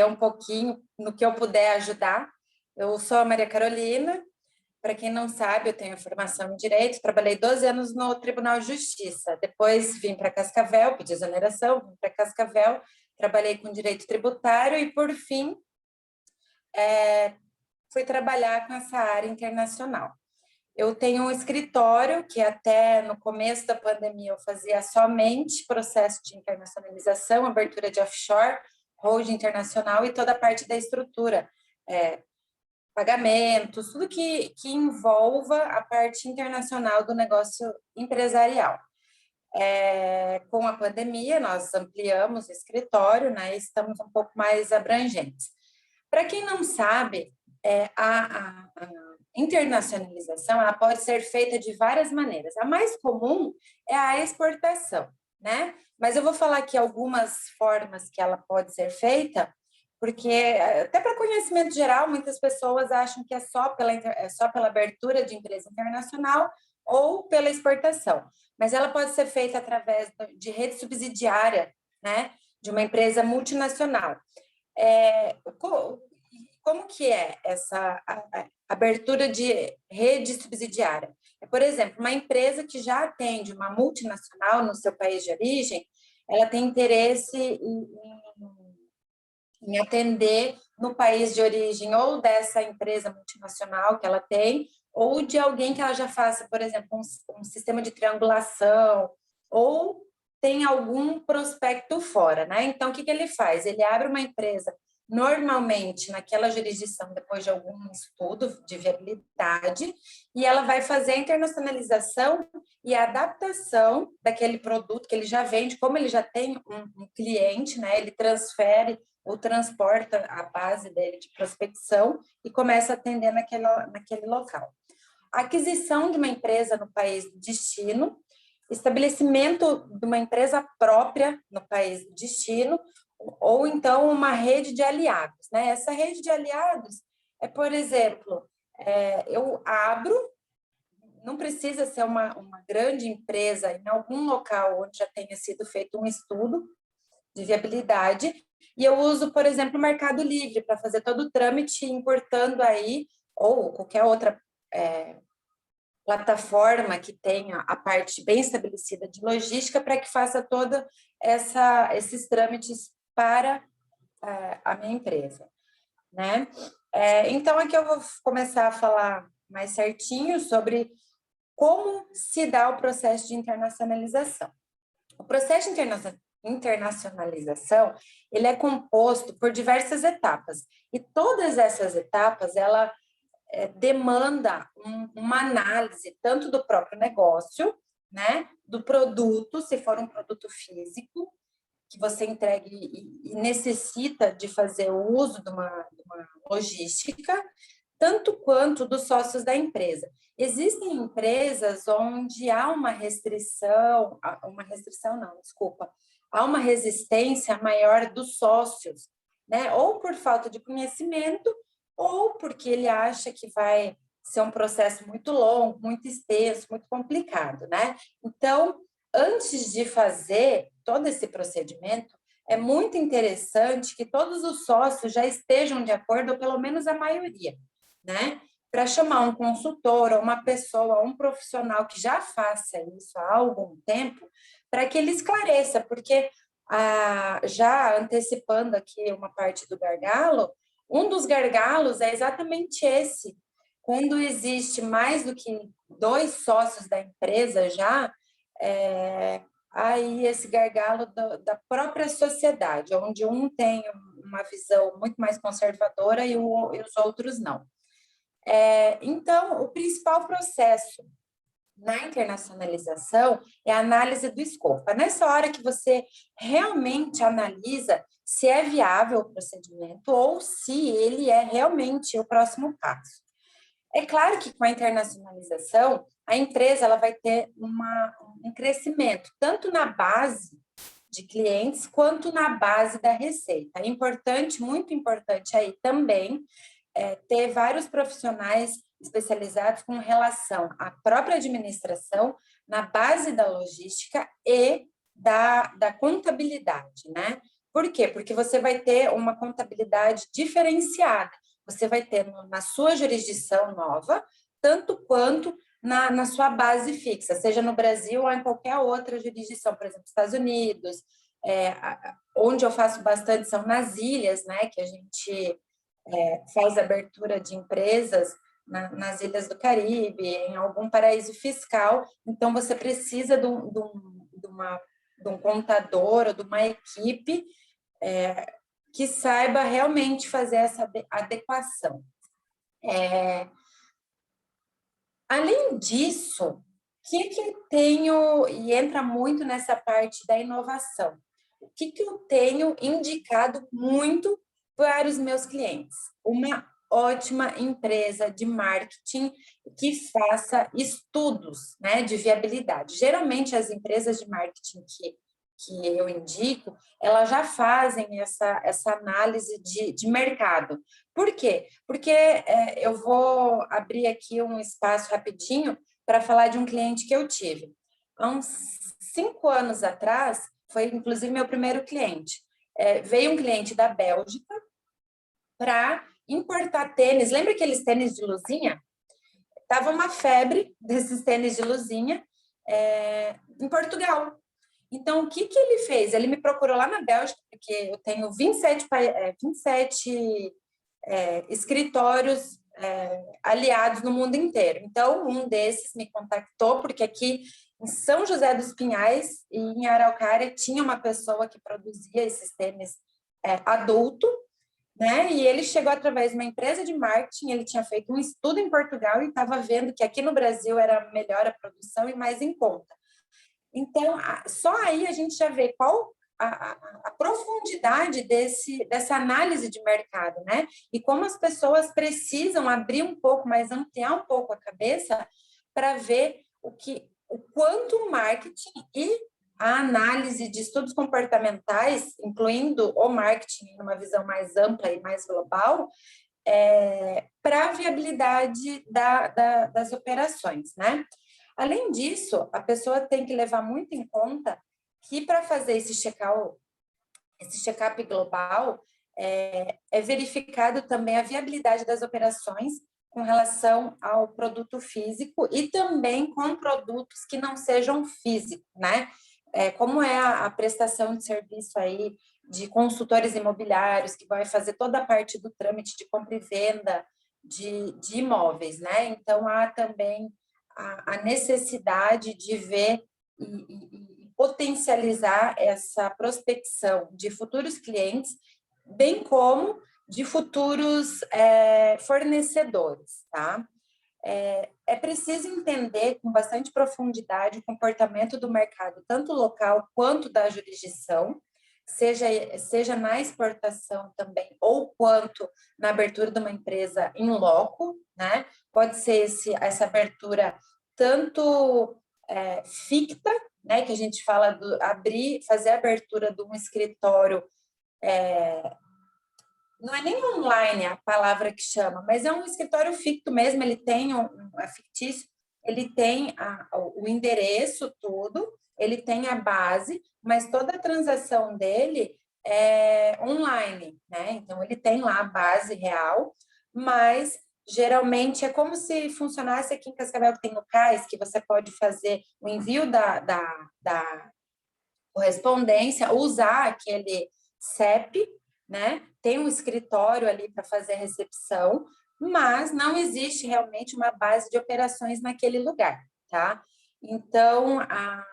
um pouquinho no que eu puder ajudar. Eu sou a Maria Carolina. Para quem não sabe, eu tenho formação em Direito, trabalhei 12 anos no Tribunal de Justiça, depois vim para Cascavel, pedi exoneração, vim para Cascavel, trabalhei com Direito Tributário e, por fim, fui trabalhar com essa área internacional. Eu tenho um escritório que até no começo da pandemia eu fazia somente processo de internacionalização, abertura de offshore, holding internacional e toda a parte da estrutura, pagamentos, tudo que envolva a parte internacional do negócio empresarial. Com a pandemia, nós ampliamos o escritório, né, e estamos um pouco mais abrangentes. Para quem não sabe, a internacionalização ela pode ser feita de várias maneiras. A mais comum é a exportação, né? Mas eu vou falar aqui algumas formas que ela pode ser feita, porque até para conhecimento geral, muitas pessoas acham que é só pela abertura de empresa internacional ou pela exportação. Mas ela pode ser feita através de rede subsidiária, né? De uma empresa multinacional. Como que é essa abertura de rede subsidiária? Por exemplo, uma empresa que já atende uma multinacional no seu país de origem, ela tem interesse em atender no país de origem ou dessa empresa multinacional que ela tem, ou de alguém que ela já faça, por exemplo, um sistema de triangulação, ou tem algum prospecto fora, né? Então, o que ele faz? Ele abre uma empresa normalmente naquela jurisdição depois de algum estudo de viabilidade e ela vai fazer a internacionalização e a adaptação daquele produto que ele já vende, como ele já tem um cliente, né? Ele transfere ou transporta a base dele de prospecção e começa a atender naquele local. A aquisição de uma empresa no país de destino, estabelecimento de uma empresa própria no país de destino, ou então uma rede de aliados, né? Essa rede de aliados por exemplo, eu abro, não precisa ser uma grande empresa em algum local onde já tenha sido feito um estudo de viabilidade, e eu uso, por exemplo, o Mercado Livre para fazer todo o trâmite importando aí, ou qualquer outra plataforma que tenha a parte bem estabelecida de logística para que faça todos esses trâmites para a minha empresa, né? Então, aqui eu vou começar a falar mais certinho sobre como se dá o processo de internacionalização. O processo de internacionalização, ele é composto por diversas etapas, e todas essas etapas, ela demanda uma análise tanto do próprio negócio, né, do produto, se for um produto físico, que você entregue e necessita de fazer o uso de uma logística, tanto quanto dos sócios da empresa. Existem empresas onde há uma há uma resistência maior dos sócios, né? Ou por falta de conhecimento, ou porque ele acha que vai ser um processo muito longo, muito extenso, muito complicado, né? Então, antes de fazer todo esse procedimento, é muito interessante que todos os sócios já estejam de acordo, ou pelo menos a maioria, né? Para chamar um consultor, ou uma pessoa, um profissional que já faça isso há algum tempo, para que ele esclareça, porque já antecipando aqui uma parte do gargalo, um dos gargalos é exatamente esse. Quando existe mais do que 2 sócios da empresa já, aí esse gargalo da própria sociedade, onde um tem uma visão muito mais conservadora e os outros não. Então, o principal processo na internacionalização é a análise do escopo. É nessa hora que você realmente analisa se é viável o procedimento ou se ele é realmente o próximo passo. É claro que com a internacionalização, a empresa ela vai ter um crescimento, tanto na base de clientes, quanto na base da receita. É importante, muito importante aí também, ter vários profissionais especializados com relação à própria administração, na base da logística e da contabilidade, né? Por quê? Porque você vai ter uma contabilidade diferenciada. Você vai ter na sua jurisdição nova, tanto quanto na sua base fixa, seja no Brasil ou em qualquer outra jurisdição, por exemplo, Estados Unidos, onde eu faço bastante são nas ilhas, né, que a gente faz abertura de empresas nas ilhas do Caribe, em algum paraíso fiscal, então você precisa de um contador ou de uma equipe que saiba realmente fazer essa adequação. Além disso, o que eu tenho, e entra muito nessa parte da inovação, o que eu tenho indicado muito para os meus clientes? Uma ótima empresa de marketing que faça estudos, né, de viabilidade. Geralmente, as empresas de marketing que eu indico, elas já fazem essa análise de mercado. Por quê? Porque eu vou abrir aqui um espaço rapidinho para falar de um cliente que eu tive. Há uns 5 anos atrás, foi inclusive meu primeiro cliente. Veio um cliente da Bélgica para importar tênis. Lembra aqueles tênis de luzinha? Tava uma febre desses tênis de luzinha em Portugal. Então, o que ele fez? Ele me procurou lá na Bélgica, porque eu tenho 27 escritórios aliados no mundo inteiro. Então, um desses me contactou, porque aqui em São José dos Pinhais e em Araucária tinha uma pessoa que produzia esses tênis adulto, né? E ele chegou através de uma empresa de marketing, ele tinha feito um estudo em Portugal e estava vendo que aqui no Brasil era melhor a produção e mais em conta. Então, só aí a gente já vê qual a profundidade dessa análise de mercado, né? E como as pessoas precisam abrir um pouco mais, ampliar um pouco a cabeça para ver o quanto o marketing e a análise de estudos comportamentais, incluindo o marketing numa visão mais ampla e mais global, para a viabilidade das operações, né? Além disso, a pessoa tem que levar muito em conta que para fazer esse check-up global, é verificado também a viabilidade das operações com relação ao produto físico e também com produtos que não sejam físicos, né? Como é a prestação de serviço aí de consultores imobiliários, que vai fazer toda a parte do trâmite de compra e venda de imóveis, né? Então, há também a necessidade de ver e potencializar essa prospecção de futuros clientes, bem como de futuros fornecedores, tá? É preciso entender com bastante profundidade o comportamento do mercado, tanto local quanto da jurisdição, seja na exportação também, ou quanto na abertura de uma empresa em loco, né? Pode ser essa abertura tanto ficta, né? Que a gente fala do fazer a abertura de um escritório, não é nem online a palavra que chama, mas é um escritório ficto mesmo, ele tem é fictício, ele tem o endereço, tudo, ele tem a base, mas toda a transação dele é online, né? Então, ele tem lá a base real, mas geralmente é como se funcionasse aqui em Cascavel, que tem o CAIS, que você pode fazer o envio da correspondência, usar aquele CEP, né? Tem um escritório ali para fazer a recepção, mas não existe realmente uma base de operações naquele lugar, tá? Então, há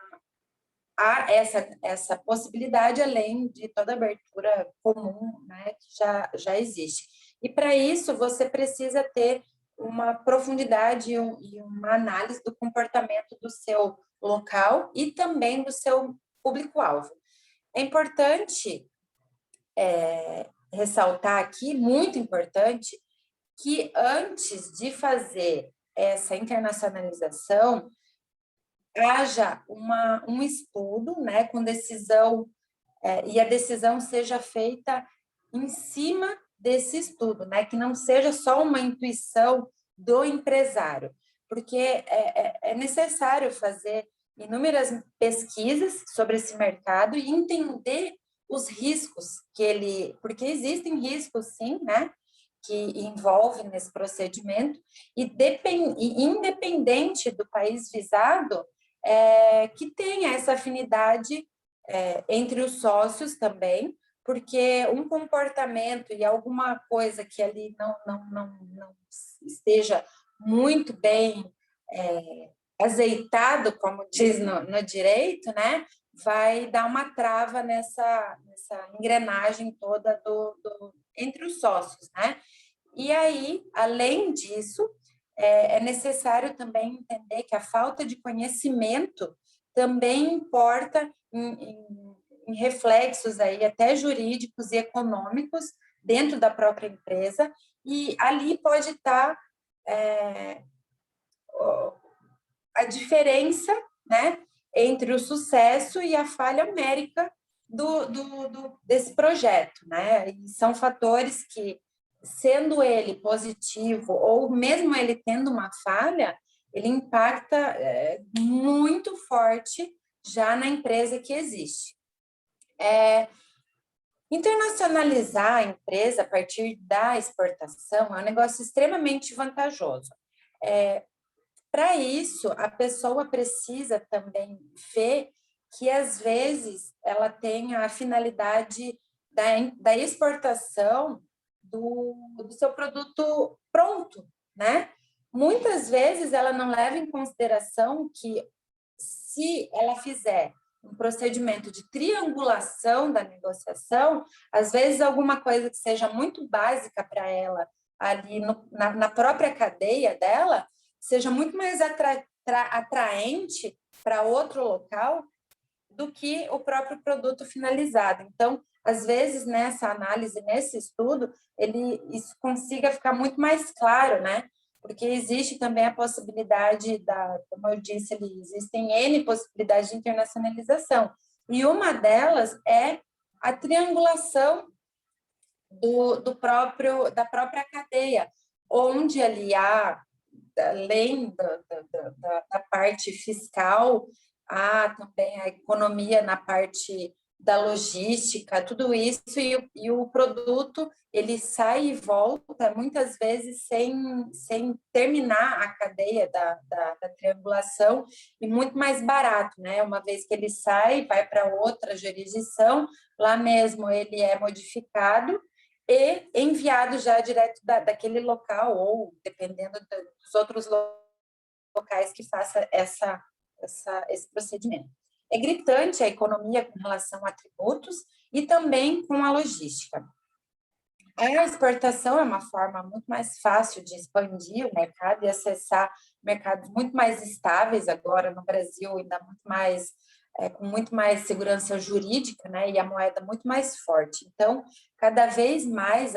essa possibilidade, além de toda abertura comum, né, que já existe. E, para isso, você precisa ter uma profundidade e uma análise do comportamento do seu local e também do seu público-alvo. É importante ressaltar aqui, muito importante, que antes de fazer essa internacionalização, haja um estudo, né, com decisão, e a decisão seja feita em cima desse estudo, né, que não seja só uma intuição do empresário, porque é necessário fazer inúmeras pesquisas sobre esse mercado e entender os riscos que ele... Porque existem riscos, sim, né? Que envolvem nesse procedimento, e independente do país visado, que tenha essa afinidade entre os sócios também, porque um comportamento e alguma coisa que ali não esteja muito bem azeitado, como diz no direito, né, vai dar uma trava nessa engrenagem toda entre os sócios, né? E aí, além disso, é necessário também entender que a falta de conhecimento também importa em reflexos aí até jurídicos e econômicos dentro da própria empresa, e ali pode estar a diferença, né, entre o sucesso e a falha numérica desse projeto, né? E são fatores que, sendo ele positivo ou mesmo ele tendo uma falha, ele impacta muito forte já na empresa que existe. Internacionalizar a empresa a partir da exportação é um negócio extremamente vantajoso. Para isso, a pessoa precisa também ver que, às vezes, ela tem a finalidade da exportação do seu produto pronto, né? Muitas vezes, ela não leva em consideração que, se ela fizer um procedimento de triangulação da negociação, às vezes alguma coisa que seja muito básica para ela ali na própria cadeia dela, seja muito mais atraente para outro local do que o próprio produto finalizado. Então, às vezes, nessa análise, nesse estudo, isso consiga ficar muito mais claro, né? Porque existe também a possibilidade como eu disse ali, existem N possibilidades de internacionalização. E uma delas é a triangulação da própria cadeia, onde ali há, além da parte fiscal, há também a economia na parte da logística, tudo isso, e o produto ele sai e volta, muitas vezes sem terminar a cadeia da triangulação, e muito mais barato, né? Uma vez que ele sai, vai para outra jurisdição, lá mesmo ele é modificado e enviado já direto daquele local, ou dependendo dos outros locais que faça esse procedimento. É gritante a economia com relação a tributos e também com a logística. A exportação é uma forma muito mais fácil de expandir o mercado e acessar mercados muito mais estáveis agora no Brasil, ainda muito mais com muito mais segurança jurídica, né, e a moeda muito mais forte. Então, cada vez mais,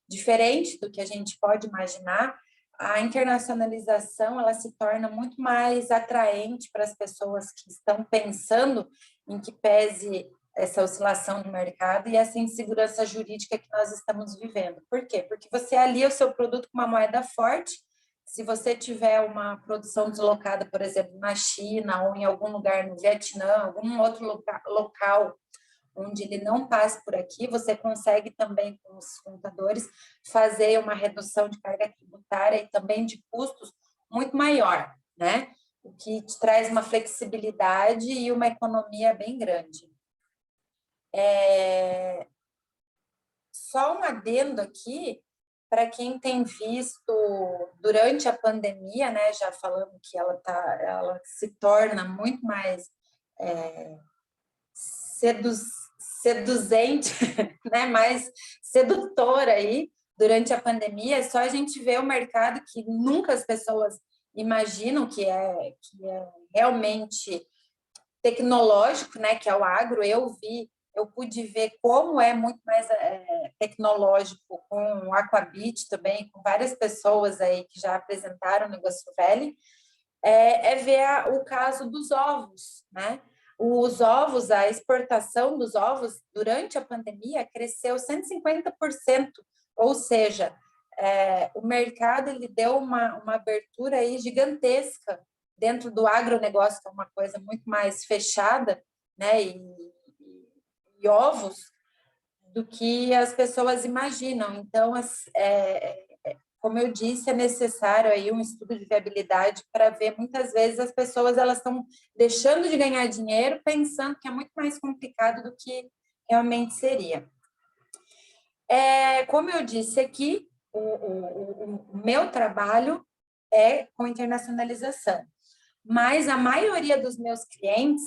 diferente do que a gente pode imaginar, a internacionalização ela se torna muito mais atraente para as pessoas que estão pensando em que pese essa oscilação do mercado e essa insegurança jurídica que nós estamos vivendo. Por quê? Porque você alia o seu produto com uma moeda forte. Se você tiver uma produção deslocada, por exemplo, na China ou em algum lugar no Vietnã, algum outro local onde ele não passe por aqui, você consegue também, com os contadores, fazer uma redução de carga tributária e também de custos muito maior, né? O que te traz uma flexibilidade e uma economia bem grande. Só um adendo aqui, para quem tem visto durante a pandemia, né, já falando que ela se torna muito mais seduzente, né, mais sedutora aí durante a pandemia. É só a gente ver o mercado que nunca as pessoas imaginam que é realmente tecnológico, né, que é o agro. Eu pude ver como é muito mais tecnológico com o Aquabit também, com várias pessoas aí que já apresentaram o negócio velho, ver o caso dos ovos, né? Os ovos, a exportação dos ovos durante a pandemia cresceu 150%, ou seja, o mercado ele deu uma abertura aí gigantesca dentro do agronegócio, que é uma coisa muito mais fechada, né? e ovos do que as pessoas imaginam. Então, como eu disse, é necessário aí um estudo de viabilidade para ver, muitas vezes as pessoas elas estão deixando de ganhar dinheiro pensando que é muito mais complicado do que realmente seria. Como eu disse aqui, o meu trabalho é com internacionalização, mas a maioria dos meus clientes,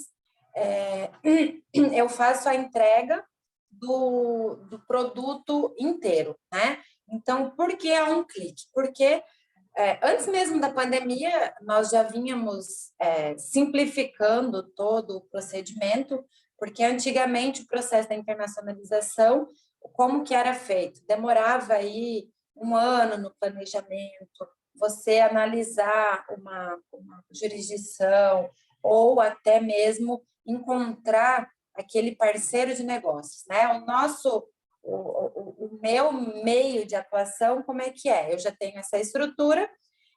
eu faço a entrega do produto inteiro, né? Então, por que é um clique? Porque antes mesmo da pandemia, nós já vínhamos simplificando todo o procedimento, porque antigamente o processo da internacionalização, como que era feito? Demorava aí um ano no planejamento, você analisar uma jurisdição ou até mesmo encontrar aquele parceiro de negócios, né? O meu meio de atuação, como é que é? Eu já tenho essa estrutura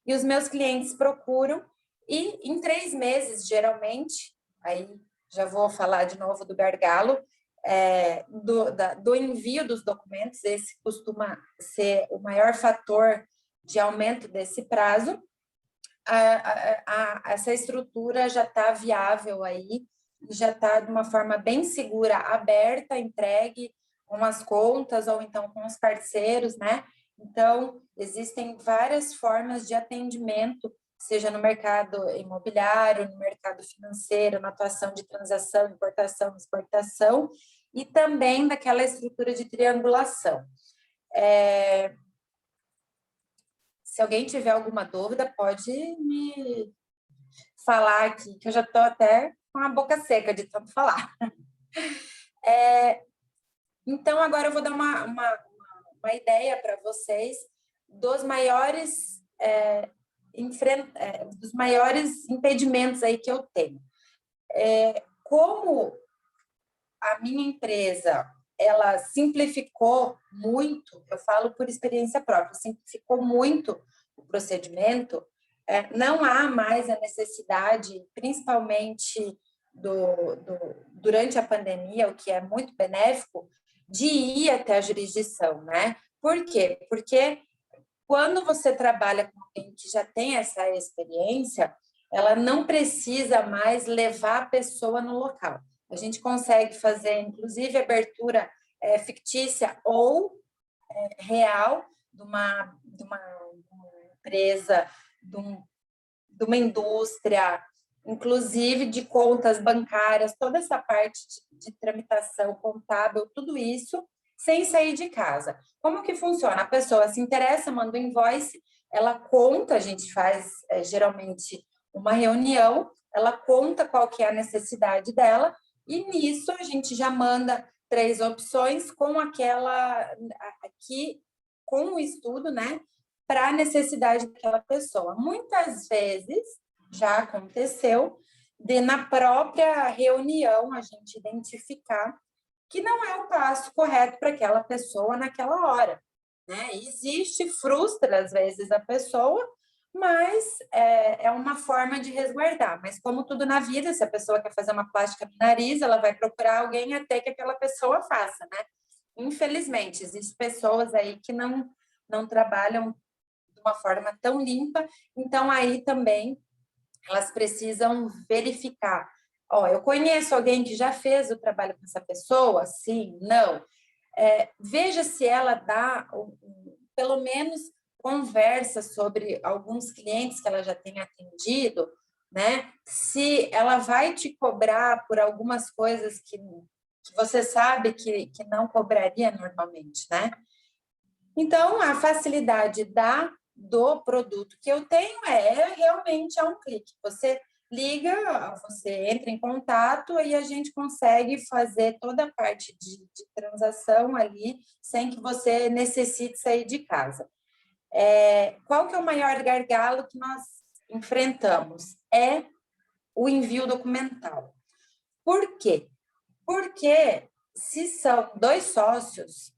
e os meus clientes procuram e em 3 meses, geralmente, aí já vou falar de novo do gargalo, do envio dos documentos, esse costuma ser o maior fator de aumento desse prazo, essa estrutura já está viável aí, já está de uma forma bem segura, aberta, entregue com as contas ou então com os parceiros, né? Então, existem várias formas de atendimento, seja no mercado imobiliário, no mercado financeiro, na atuação de transação, importação, exportação, e também daquela estrutura de triangulação. Se alguém tiver alguma dúvida, pode me falar aqui, que eu já estou até com a boca seca de tanto falar. Então, agora eu vou dar uma ideia para vocês dos maiores, dos maiores impedimentos aí que eu tenho. Como a minha empresa ela simplificou muito, eu falo por experiência própria, simplificou muito o procedimento, não há mais a necessidade, principalmente durante a pandemia, o que é muito benéfico, de ir até a jurisdição, né? Por quê? Porque quando você trabalha com alguém que já tem essa experiência, ela não precisa mais levar a pessoa no local. A gente consegue fazer, inclusive, abertura fictícia ou real de uma empresa, de uma indústria, inclusive de contas bancárias, toda essa parte de tramitação contábil, tudo isso, sem sair de casa. Como que funciona? A pessoa se interessa, manda um invoice, ela conta, a gente faz geralmente uma reunião, ela conta qual que é a necessidade dela, e nisso a gente já manda 3 opções com com o estudo, né, para a necessidade daquela pessoa. Muitas vezes já aconteceu de na própria reunião a gente identificar que não é o passo correto para aquela pessoa naquela hora, né? Existe, frustra às vezes a pessoa, mas é uma forma de resguardar. Mas como tudo na vida, se a pessoa quer fazer uma plástica no nariz, ela vai procurar alguém até que aquela pessoa faça, né? Infelizmente, existem pessoas aí que não trabalham de uma forma tão limpa, então aí também elas precisam verificar. Eu conheço alguém que já fez o trabalho com essa pessoa? Sim, não. Veja se ela dá, pelo menos conversa sobre alguns clientes que ela já tem atendido, né? Se ela vai te cobrar por algumas coisas que você sabe que não cobraria normalmente, né? Então, a facilidade do produto que eu tenho realmente um clique. Você liga, você entra em contato e a gente consegue fazer toda a parte de transação ali sem que você necessite sair de casa. Qual que é o maior gargalo que nós enfrentamos? É o envio documental. Por quê? Porque se são 2 sócios,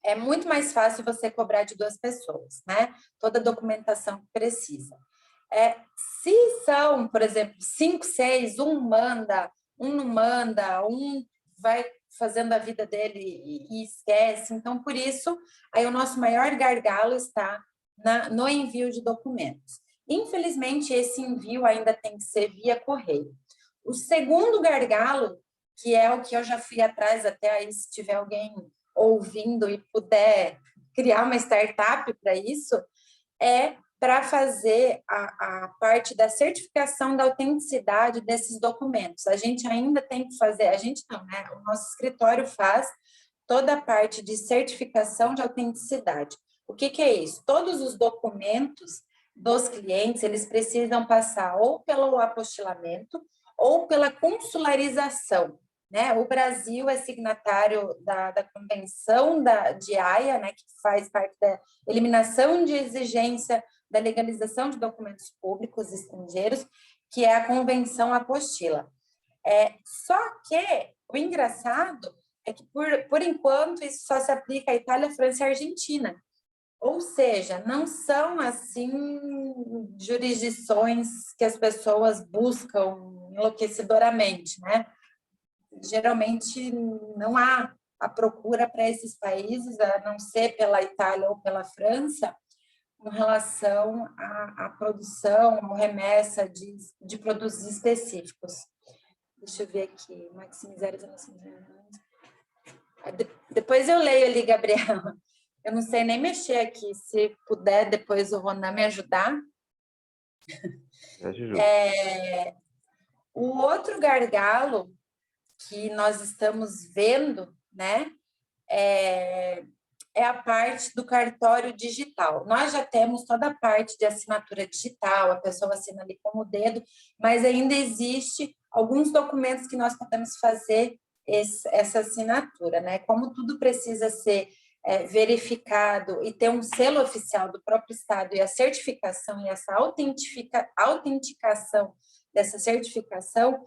é muito mais fácil você cobrar de 2 pessoas, né? Toda a documentação que precisa. Se são, por exemplo, 5, 6, um manda, um não manda, um vai fazendo a vida dele e esquece. Então, por isso, aí o nosso maior gargalo está no envio de documentos. Infelizmente, esse envio ainda tem que ser via correio. O segundo gargalo, que é o que eu já fui atrás, até aí se tiver alguém ouvindo e puder criar uma startup para isso, é para fazer a parte da certificação da autenticidade desses documentos. A gente ainda tem que fazer, a gente não, né? O nosso escritório faz toda a parte de certificação de autenticidade. O que é isso? Todos os documentos dos clientes, eles precisam passar ou pelo apostilamento ou pela consularização, né? O Brasil é signatário da Convenção de Haia, né, que faz parte da eliminação de exigência da legalização de documentos públicos estrangeiros, que é a Convenção Apostila. Só que o engraçado é que, por enquanto, isso só se aplica à Itália, França e Argentina. Ou seja, não são, assim, jurisdições que as pessoas buscam enlouquecidoramente, né? Geralmente não há a procura para esses países, a não ser pela Itália ou pela França, com relação à produção ou remessa de produtos específicos. Deixa eu ver aqui, maximizar as relações. Depois eu leio ali, Gabriela. Eu não sei nem mexer aqui. Se puder, depois o Ronan me ajudar. O outro gargalo que nós estamos vendo, né, é a parte do cartório digital. Nós já temos toda a parte de assinatura digital, a pessoa assina ali com o dedo, mas ainda existe alguns documentos que nós podemos fazer essa assinatura, né? Como tudo precisa ser verificado e ter um selo oficial do próprio Estado e a certificação e essa autenticação dessa certificação,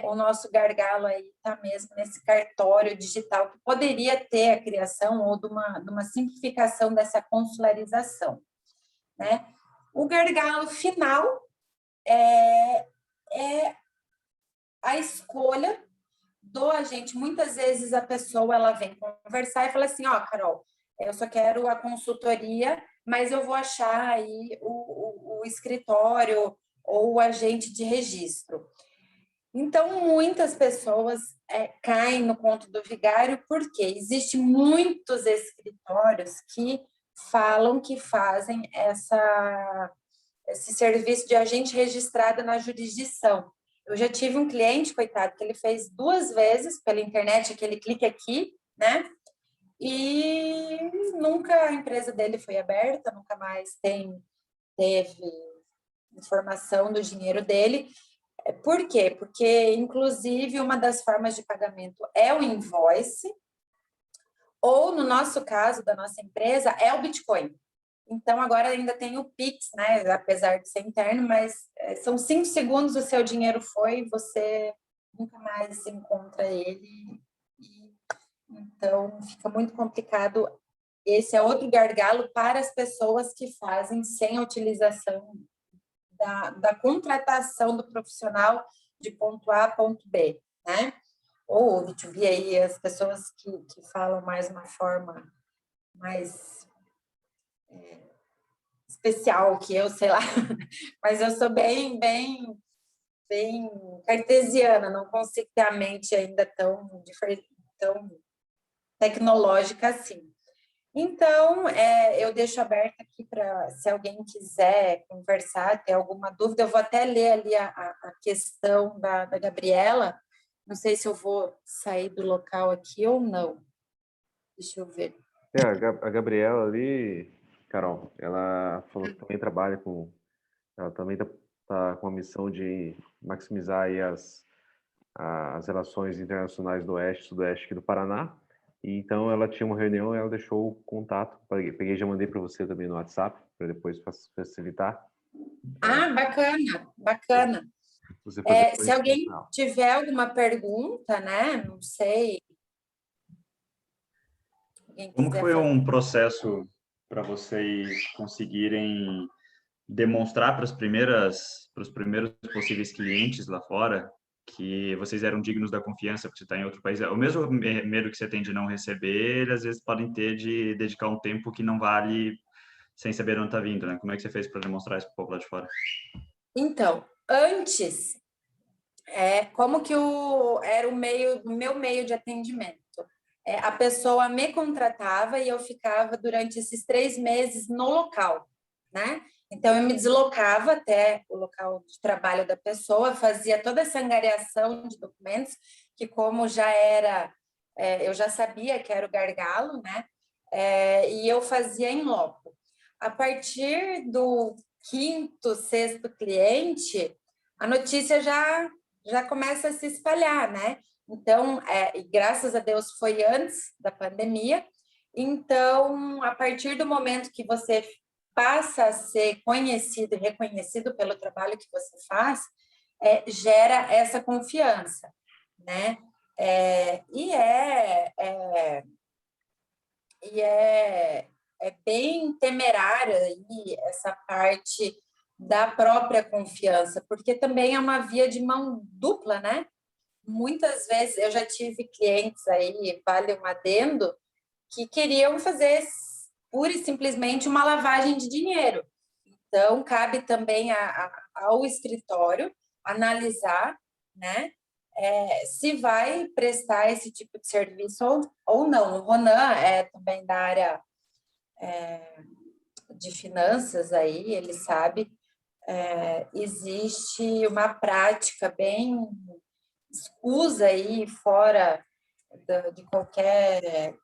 o nosso gargalo aí está mesmo nesse cartório digital, que poderia ter a criação ou de uma simplificação dessa consularização, né? O gargalo final é a escolha do agente. Muitas vezes a pessoa ela vem conversar e fala assim, Carol, eu só quero a consultoria, mas eu vou achar aí o escritório ou o agente de registro. Então, muitas pessoas caem no conto do vigário, porque existem muitos escritórios que falam que fazem esse serviço de agente registrado na jurisdição. Eu já tive um cliente, coitado, que ele fez 2 vezes pela internet, aquele clique aqui, né? E nunca a empresa dele foi aberta, nunca mais teve informação do dinheiro dele. Por quê? Porque, inclusive, uma das formas de pagamento é o invoice, ou, no nosso caso, da nossa empresa, é o Bitcoin. Então, agora ainda tem o Pix, né? Apesar de ser interno, mas são 5 segundos, o seu dinheiro foi, você nunca mais encontra ele. Então, fica muito complicado. Esse é outro gargalo para as pessoas que fazem sem a utilização da contratação do profissional de ponto A a ponto B, né? Ou o B2B aí, as pessoas que falam mais uma forma mais especial que eu, sei lá, mas eu sou bem cartesiana, não consigo ter a mente ainda tão tecnológica assim. Então, eu deixo aberto aqui para, se alguém quiser conversar, ter alguma dúvida, eu vou até ler ali a questão da Gabriela, não sei se eu vou sair do local aqui ou não. Deixa eu ver. A Gabriela ali, Carol, ela falou que também trabalha com... Ela também tá com a missão de maximizar aí as relações internacionais do Oeste e Sudoeste aqui do Paraná. E então ela tinha uma reunião e ela deixou o contato. Peguei e já mandei para você também no WhatsApp, para depois facilitar. Bacana. Se alguém tiver alguma pergunta, né? Não sei. Como foi um processo para vocês conseguirem demonstrar para os primeiros possíveis clientes lá fora que vocês eram dignos da confiança porque você está em outro país. O mesmo medo que você tem de não receber, às vezes podem ter de dedicar um tempo que não vale sem saber onde está vindo, né? Como é que você fez para demonstrar isso para o povo lá de fora? Então, antes, como que era o meu meio de atendimento? A pessoa me contratava e eu ficava durante esses 3 meses no local, né? Então, eu me deslocava até o local de trabalho da pessoa, fazia toda essa angariação de documentos, que como já era, eu já sabia que era o gargalo, né? E eu fazia em loco. A partir do 5º, 6º cliente, a notícia já começa a se espalhar, né? Então, e graças a Deus foi antes da pandemia. Então, a partir do momento que você passa a ser conhecido e reconhecido pelo trabalho que você faz, gera essa confiança, né? É bem temerária aí essa parte da própria confiança, porque também é uma via de mão dupla, né? Muitas vezes eu já tive clientes aí, vale um adendo, que queriam fazer pura e simplesmente uma lavagem de dinheiro. Então, cabe também ao escritório analisar, né, se vai prestar esse tipo de serviço ou não. O Ronan é também da área de finanças aí, ele sabe, existe uma prática bem escusa aí fora de qualquer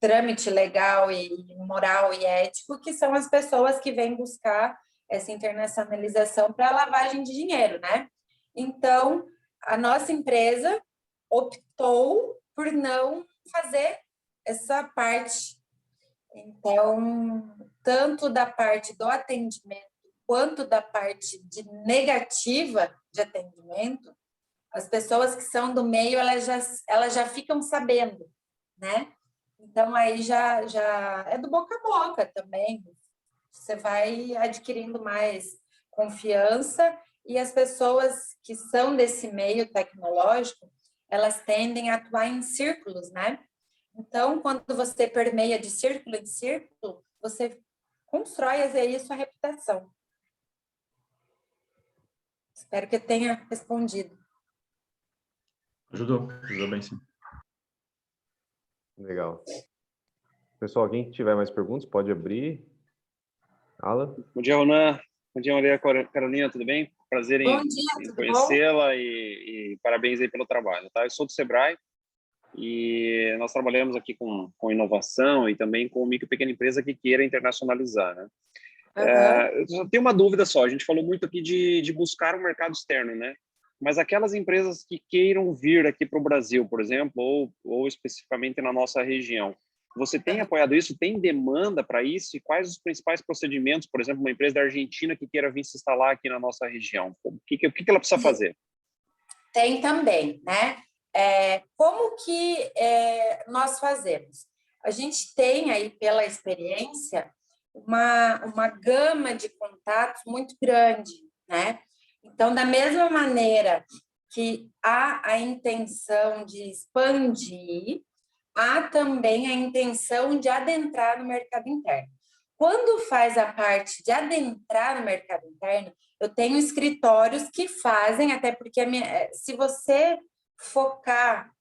trâmite legal e moral e ético, que são as pessoas que vêm buscar essa internacionalização para lavagem de dinheiro, né? Então, a nossa empresa optou por não fazer essa parte. Então, tanto da parte do atendimento quanto da parte de negativa de atendimento, as pessoas que são do meio, elas já ficam sabendo, né? Então, aí já é do boca a boca também. Você vai adquirindo mais confiança e as pessoas que são desse meio tecnológico, elas tendem a atuar em círculos, né? Então, quando você permeia de círculo em círculo, você constrói aí sua reputação. Espero que eu tenha respondido. Ajudou bem, sim. Legal. Pessoal, alguém que tiver mais perguntas, pode abrir. Alan? Bom dia, Ronan. Bom dia, Maria Carolina, tudo bem? Prazer em conhecê-la e parabéns aí pelo trabalho, tá? Eu sou do Sebrae e nós trabalhamos aqui com inovação e também com micro e pequena empresa que queira internacionalizar, né? Eu só tenho uma dúvida só, a gente falou muito aqui de buscar um mercado externo, né? Mas aquelas empresas que queiram vir aqui para o Brasil, por exemplo, ou especificamente na nossa região, você tem apoiado isso? Tem demanda para isso? E quais os principais procedimentos, por exemplo, uma empresa da Argentina que queira vir se instalar aqui na nossa região? O que ela precisa fazer? Tem também, né? Como que nós fazemos? A gente tem aí, pela experiência, uma gama de contatos muito grande, né? Então, da mesma maneira que há a intenção de expandir, há também a intenção de adentrar no mercado interno. Quando faz a parte de adentrar no mercado interno, eu tenho escritórios que fazem, até porque se você focar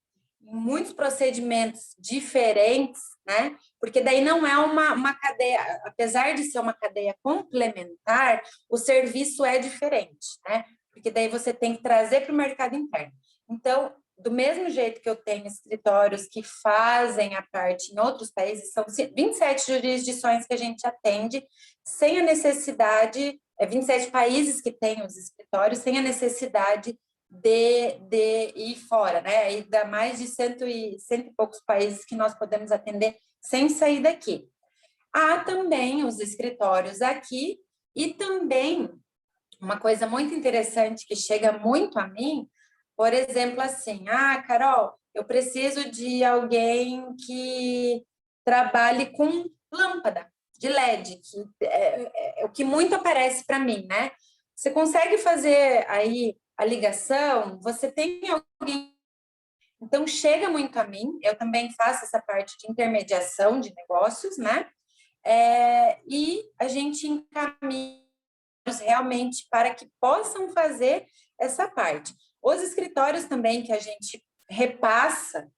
em muitos procedimentos diferentes, né? Porque daí não é uma cadeia, apesar de ser uma cadeia complementar, o serviço é diferente, né? Porque daí você tem que trazer para o mercado interno. Então, do mesmo jeito que eu tenho escritórios que fazem a parte em outros países, são 27 jurisdições que a gente atende, sem a necessidade, 27 países que têm os escritórios, sem a necessidade de ir fora, né? E dá mais de cento e poucos países que nós podemos atender sem sair daqui. Há também os escritórios aqui e também uma coisa muito interessante que chega muito a mim, por exemplo, assim, Carol, eu preciso de alguém que trabalhe com lâmpada de LED, que é o que muito aparece para mim, né? Você consegue fazer aí a ligação, você tem alguém. Então, chega muito a mim, eu também faço essa parte de intermediação de negócios, né? E a gente encaminha realmente para que possam fazer essa parte. Os escritórios também que a gente repassa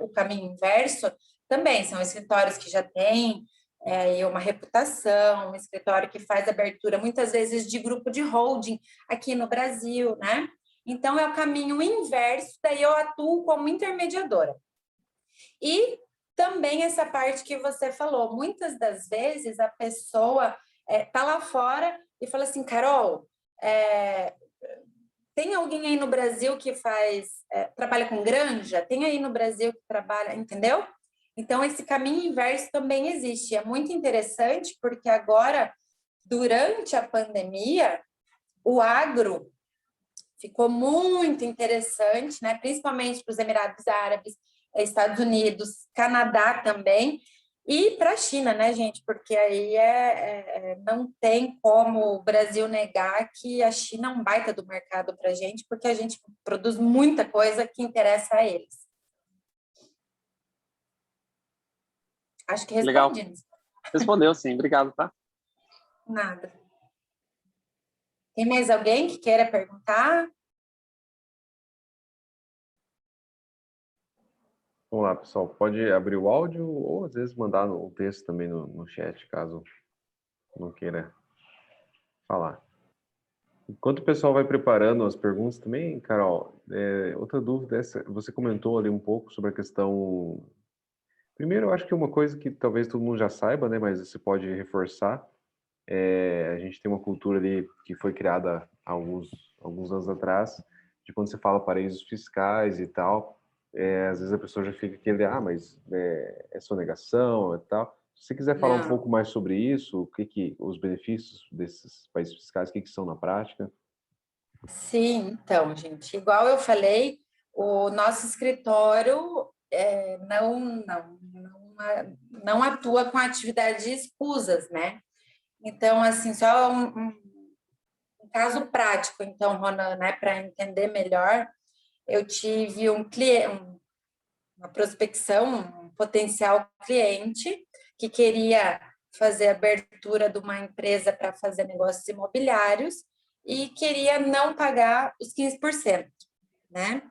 o caminho inverso, também são escritórios que já têm uma reputação, um escritório que faz abertura, muitas vezes, de grupo de holding aqui no Brasil, né? Então, é o caminho inverso, daí eu atuo como intermediadora. E também essa parte que você falou, muitas das vezes a pessoa está lá fora e fala assim, Carol, tem alguém aí no Brasil que trabalha com granja? Tem aí no Brasil que trabalha, entendeu? Então, esse caminho inverso também existe. É muito interessante porque agora, durante a pandemia, o agro ficou muito interessante, né? Principalmente para os Emirados Árabes, Estados Unidos, Canadá também, e para a China, né, gente? Porque aí não tem como o Brasil negar que a China é um baita do mercado para a gente, porque a gente produz muita coisa que interessa a eles. Acho que respondi. Legal. Respondeu, sim. Obrigado, tá? Nada. Tem mais alguém que queira perguntar? Vamos lá, pessoal. Pode abrir o áudio ou, às vezes, mandar o texto também no chat, caso não queira falar. Enquanto o pessoal vai preparando as perguntas também, Carol, outra dúvida, você comentou ali um pouco sobre a questão... Primeiro, eu acho que uma coisa que talvez todo mundo já saiba, né, mas você pode reforçar, a gente tem uma cultura ali que foi criada há alguns anos atrás, de quando você fala paraísos fiscais e tal, às vezes a pessoa já fica aquele, mas é sonegação e tal. Se você quiser falar um pouco mais sobre isso, os benefícios desses países fiscais, o que são na prática? Sim, então, gente, igual eu falei, o nosso escritório não atua com atividades escusas, né? Então, assim, só um caso prático, então, Ronan, né, para entender melhor, eu tive uma prospecção, um potencial cliente que queria fazer a abertura de uma empresa para fazer negócios imobiliários e queria não pagar os 15%, né?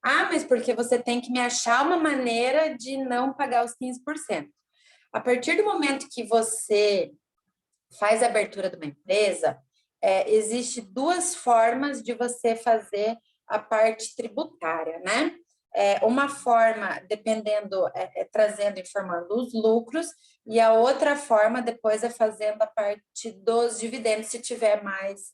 Mas porque você tem que me achar uma maneira de não pagar os 15%. A partir do momento que você faz a abertura de uma empresa, existe duas formas de você fazer a parte tributária, né? Uma forma, dependendo, trazendo, informando os lucros, e a outra forma, depois, fazendo a parte dos dividendos, se tiver mais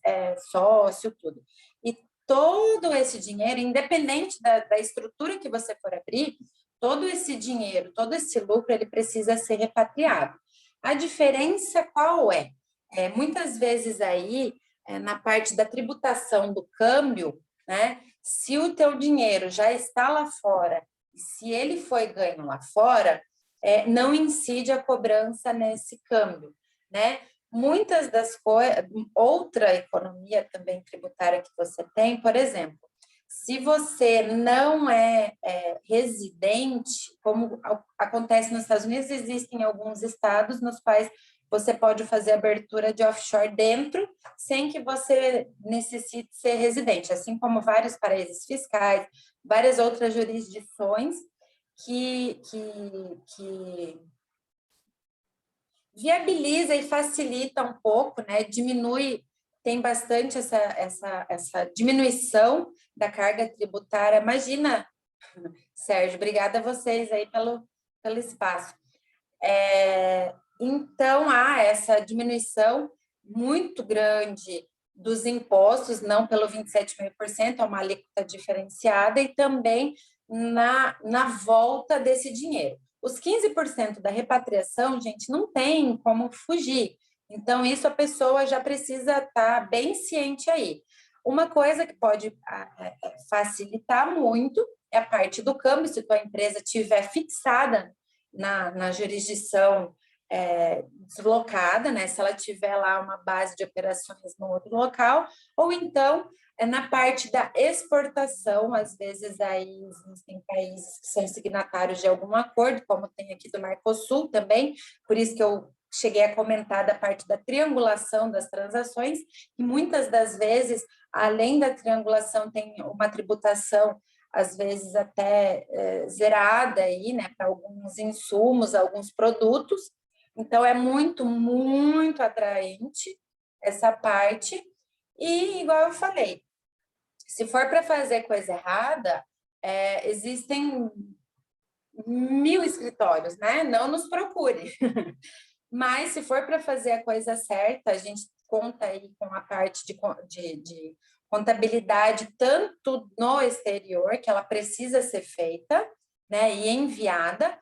sócio, tudo. E todo esse dinheiro, independente da estrutura que você for abrir, todo esse dinheiro, todo esse lucro, ele precisa ser repatriado. A diferença qual é? Muitas vezes aí, na parte da tributação do câmbio, né? Se o teu dinheiro já está lá fora, se ele foi ganho lá fora, não incide a cobrança nesse câmbio, né? Muitas das coisas, outra economia também tributária que você tem, por exemplo, se você não é residente, como acontece nos Estados Unidos, existem alguns estados nos quais você pode fazer abertura de offshore dentro, sem que você necessite ser residente, assim como vários paraísos fiscais, várias outras jurisdições que viabiliza e facilita um pouco, né? Diminui, tem bastante essa diminuição da carga tributária. Imagina, Sérgio, obrigada a vocês aí pelo espaço. Então, há essa diminuição muito grande dos impostos, não pelo 27,5%, é uma alíquota diferenciada, e também na volta desse dinheiro. Os 15% da repatriação, gente, não tem como fugir. Então, isso a pessoa já precisa estar bem ciente aí. Uma coisa que pode facilitar muito é a parte do câmbio, se tua empresa estiver fixada na jurisdição deslocada, né? Se ela tiver lá uma base de operações no outro local, ou então na parte da exportação, às vezes aí existem países que são signatários de algum acordo, como tem aqui do Mercosul também, por isso que eu cheguei a comentar da parte da triangulação das transações, e muitas das vezes, além da triangulação, tem uma tributação às vezes até zerada aí, né, para alguns insumos, alguns produtos. Então, é muito, muito atraente essa parte. E, igual eu falei, se for para fazer coisa errada, existem 1000 escritórios, né? Não nos procure. Mas, se for para fazer a coisa certa, a gente conta aí com a parte de contabilidade, tanto no exterior, que ela precisa ser feita, né, e enviada.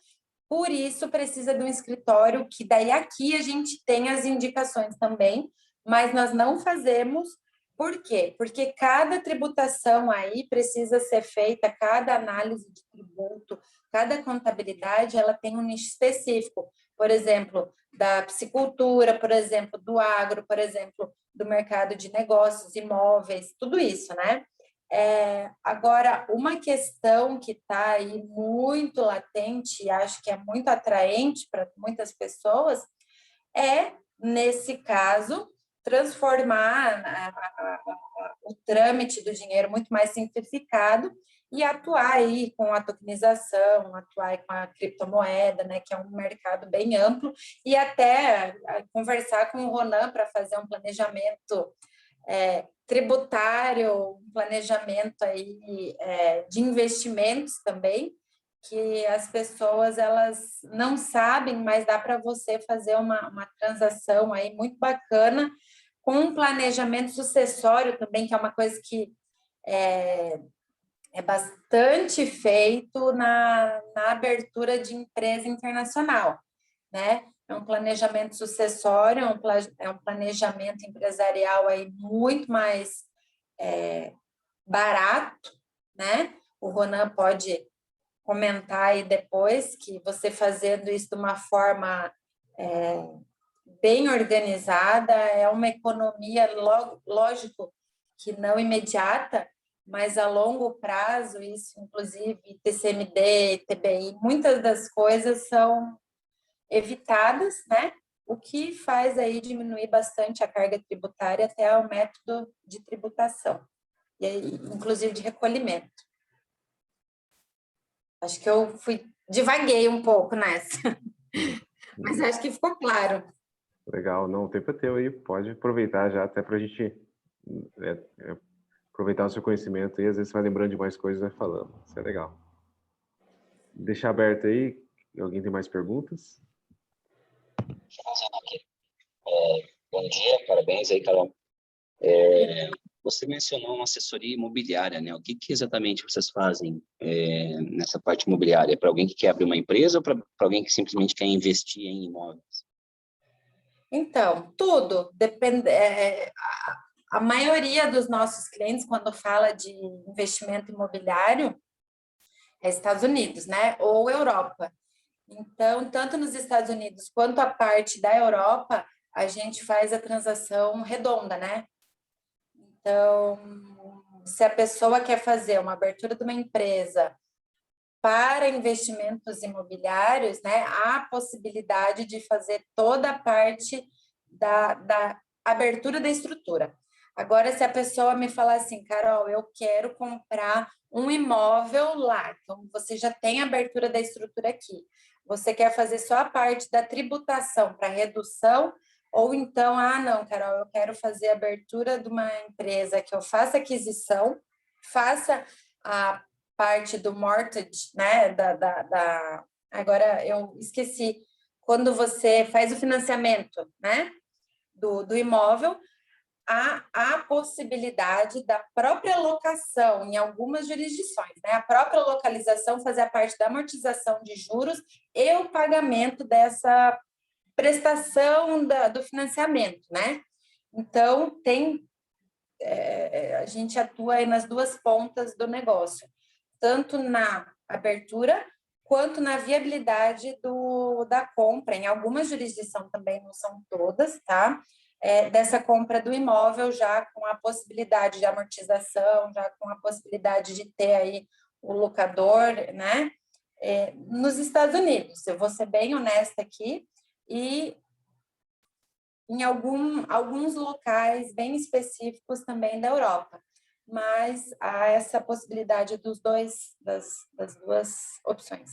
Por isso, precisa de um escritório que daí aqui a gente tem as indicações também, mas nós não fazemos. Por quê? Porque cada tributação aí precisa ser feita, cada análise de tributo, cada contabilidade, ela tem um nicho específico. Por exemplo, da piscicultura, por exemplo, do agro, por exemplo, do mercado de negócios, imóveis, tudo isso, né? Agora, uma questão que está aí muito latente e acho que é muito atraente para muitas pessoas nesse caso, transformar o trâmite do dinheiro muito mais simplificado e atuar aí com a tokenização, atuar com a criptomoeda, né, que é um mercado bem amplo, e até conversar com o Ronan para fazer um planejamento tributário, um planejamento aí, de investimentos também, que as pessoas elas não sabem, mas dá para você fazer uma transação aí muito bacana, com um planejamento sucessório também, que é uma coisa que é bastante feito na abertura de empresa internacional, né? É um planejamento sucessório, é um planejamento empresarial aí muito mais barato, né? O Ronan pode comentar aí depois que você fazendo isso de uma forma bem organizada, é uma economia, lógico que não imediata, mas a longo prazo, isso inclusive TCMD, TBI, muitas das coisas são evitadas, né? O que faz aí diminuir bastante a carga tributária até o método de tributação, e aí, inclusive de recolhimento. Acho que eu divaguei um pouco nessa, mas acho que ficou claro. Legal, não, o tempo é teu aí, pode aproveitar já, até para a gente aproveitar o seu conhecimento e às vezes você vai lembrando de mais coisas e vai falando, isso é legal. Deixar aberto aí, alguém tem mais perguntas? Bom dia, parabéns aí, Carol. Você mencionou uma assessoria imobiliária, né? O que exatamente vocês fazem nessa parte imobiliária? Para alguém que quer abrir uma empresa ou para alguém que simplesmente quer investir em imóveis? Então, tudo depende. A maioria dos nossos clientes, quando fala de investimento imobiliário, é Estados Unidos, né? Ou Europa. Então, tanto nos Estados Unidos quanto a parte da Europa, a gente faz a transação redonda, né? Então, se a pessoa quer fazer uma abertura de uma empresa para investimentos imobiliários, né, há a possibilidade de fazer toda a parte da abertura da estrutura. Agora, se a pessoa me falar assim, Carol, eu quero comprar um imóvel lá, então você já tem a abertura da estrutura aqui, você quer fazer só a parte da tributação para redução, ou então, não, Carol, eu quero fazer a abertura de uma empresa que eu faça aquisição, faça a parte do mortgage, né? Agora eu esqueci, quando você faz o financiamento, né? Do imóvel, há a possibilidade da própria locação em algumas jurisdições, né? A própria localização fazer a parte da amortização de juros e o pagamento dessa prestação do financiamento, né? Então, a gente atua aí nas duas pontas do negócio, tanto na abertura quanto na viabilidade da compra. Em algumas jurisdições também, não são todas, tá? Dessa compra do imóvel, já com a possibilidade de amortização, já com a possibilidade de ter aí o locador, né? Nos Estados Unidos, eu vou ser bem honesta aqui, e em alguns locais bem específicos também da Europa, mas há essa possibilidade das duas opções.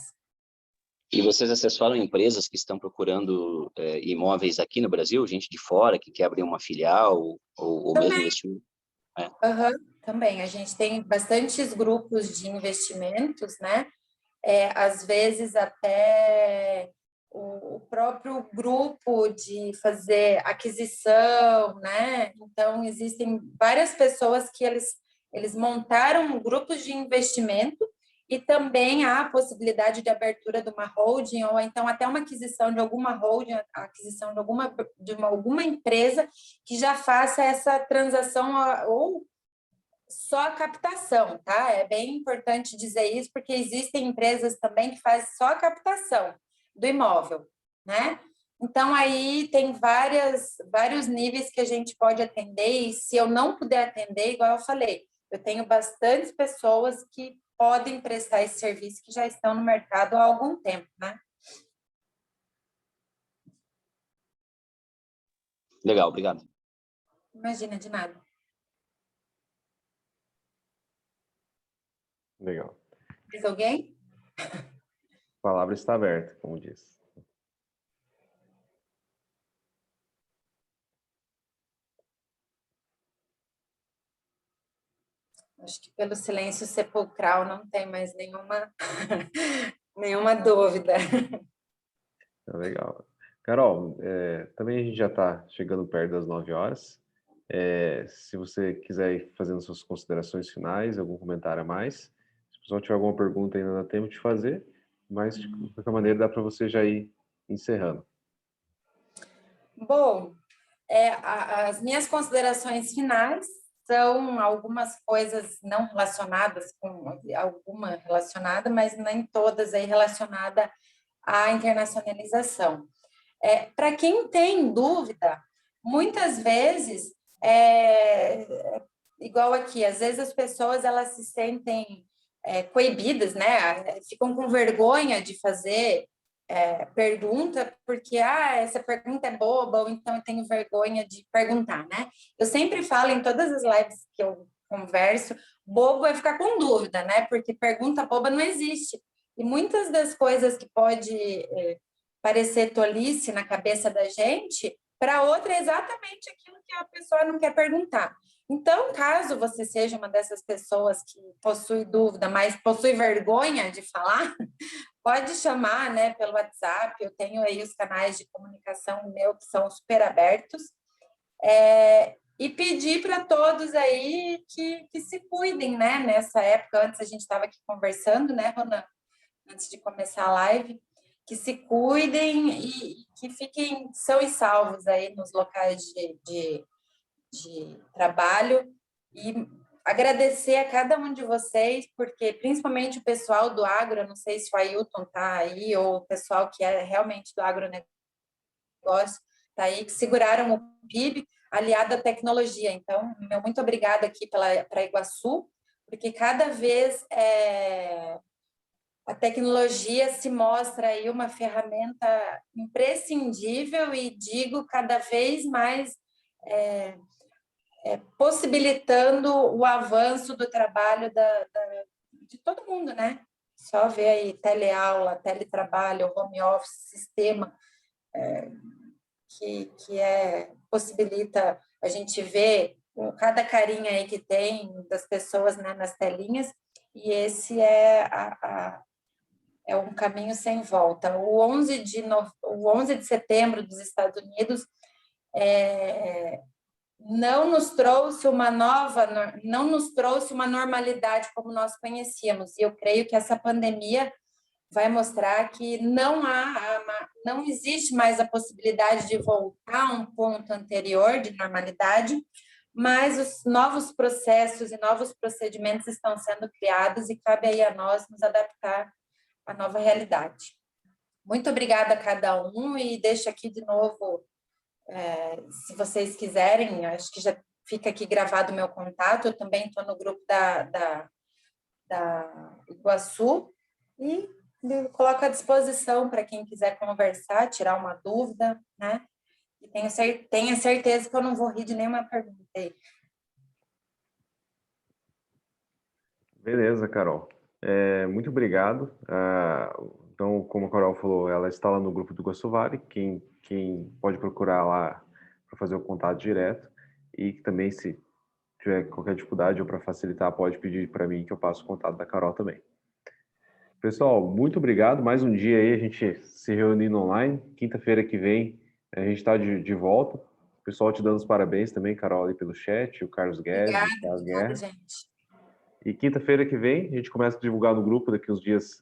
E vocês assessoram empresas que estão procurando imóveis aqui no Brasil, gente de fora que quer abrir uma filial ou mesmo investimento? Também, a gente tem bastantes grupos de investimentos, né? Às vezes até o próprio grupo de fazer aquisição, né? Então, existem várias pessoas que eles montaram grupos de investimento e também há a possibilidade de abertura de uma holding ou então até uma aquisição de alguma holding, aquisição de alguma empresa que já faça essa transação ou só a captação, tá? É bem importante dizer isso, porque existem empresas também que fazem só a captação do imóvel, né? Então, aí tem vários níveis que a gente pode atender, e se eu não puder atender, igual eu falei, eu tenho bastantes pessoas que podem prestar esse serviço, que já estão no mercado há algum tempo, né? Legal, obrigado. Imagina, de nada. Legal. Mais alguém? A palavra está aberta, como diz. Acho que pelo silêncio sepulcral não tem mais nenhuma dúvida. Legal. Carol, também a gente já está chegando perto das 9 horas. Se você quiser ir fazendo suas considerações finais, algum comentário a mais, se o pessoal tiver alguma pergunta ainda dá tempo de fazer, mas de qualquer maneira dá para você já ir encerrando. Bom, as minhas considerações finais são algumas coisas não relacionadas com alguma relacionada, mas nem todas aí relacionada à internacionalização. Para quem tem dúvida, muitas vezes igual aqui, às vezes as pessoas elas se sentem coibidas, né? Ficam com vergonha de fazer pergunta, porque essa pergunta é boba, ou então eu tenho vergonha de perguntar, né? Eu sempre falo em todas as lives que eu converso, bobo é ficar com dúvida, né? Porque pergunta boba não existe. E muitas das coisas que pode parecer tolice na cabeça da gente, para outra é exatamente aquilo que a pessoa não quer perguntar. Então, caso você seja uma dessas pessoas que possui dúvida, mas possui vergonha de falar, pode chamar, né, pelo WhatsApp. Eu tenho aí os canais de comunicação meu que são super abertos. E pedir para todos aí que se cuidem, né, nessa época. Antes a gente estava aqui conversando, né, Ronan, antes de começar a live, que se cuidem e que fiquem são e salvos aí nos locais de trabalho, e agradecer a cada um de vocês, porque principalmente o pessoal do agro, eu não sei se o Ailton está aí, ou o pessoal que é realmente do agronegócio está aí, que seguraram o PIB aliado à tecnologia. Então, meu muito obrigada aqui para Iguaçu, porque cada vez a tecnologia se mostra aí uma ferramenta imprescindível e, digo, cada vez mais possibilitando o avanço do trabalho de todo mundo, né? Só ver aí teleaula, teletrabalho, home office, sistema que possibilita a gente ver cada carinha aí que tem das pessoas, né, nas telinhas, e esse é um caminho sem volta. O 11 de setembro dos Estados Unidos não nos trouxe uma normalidade como nós conhecíamos. E eu creio que essa pandemia vai mostrar que não existe mais a possibilidade de voltar a um ponto anterior de normalidade, mas os novos processos e novos procedimentos estão sendo criados e cabe aí a nós nos adaptar a nova realidade. Muito obrigada a cada um e deixo aqui de novo, se vocês quiserem, acho que já fica aqui gravado o meu contato, eu também estou no grupo da Iguaçu e me coloco à disposição para quem quiser conversar, tirar uma dúvida, né? E tenha certeza que eu não vou rir de nenhuma pergunta aí. Beleza, Carol. Muito obrigado. Então, como a Carol falou, ela está lá no grupo do Iguaçuvari, quem pode procurar lá para fazer o contato direto, e também, se tiver qualquer dificuldade ou para facilitar, pode pedir para mim que eu passo o contato da Carol também. Pessoal, muito obrigado. Mais um dia aí, a gente se reunindo online. Quinta-feira que vem, a gente está de volta. O pessoal te dando os parabéns também, Carol, ali pelo chat, o Carlos Guedes, o Thiago Guerra. Gente. E quinta-feira que vem, a gente começa a divulgar no grupo daqui uns dias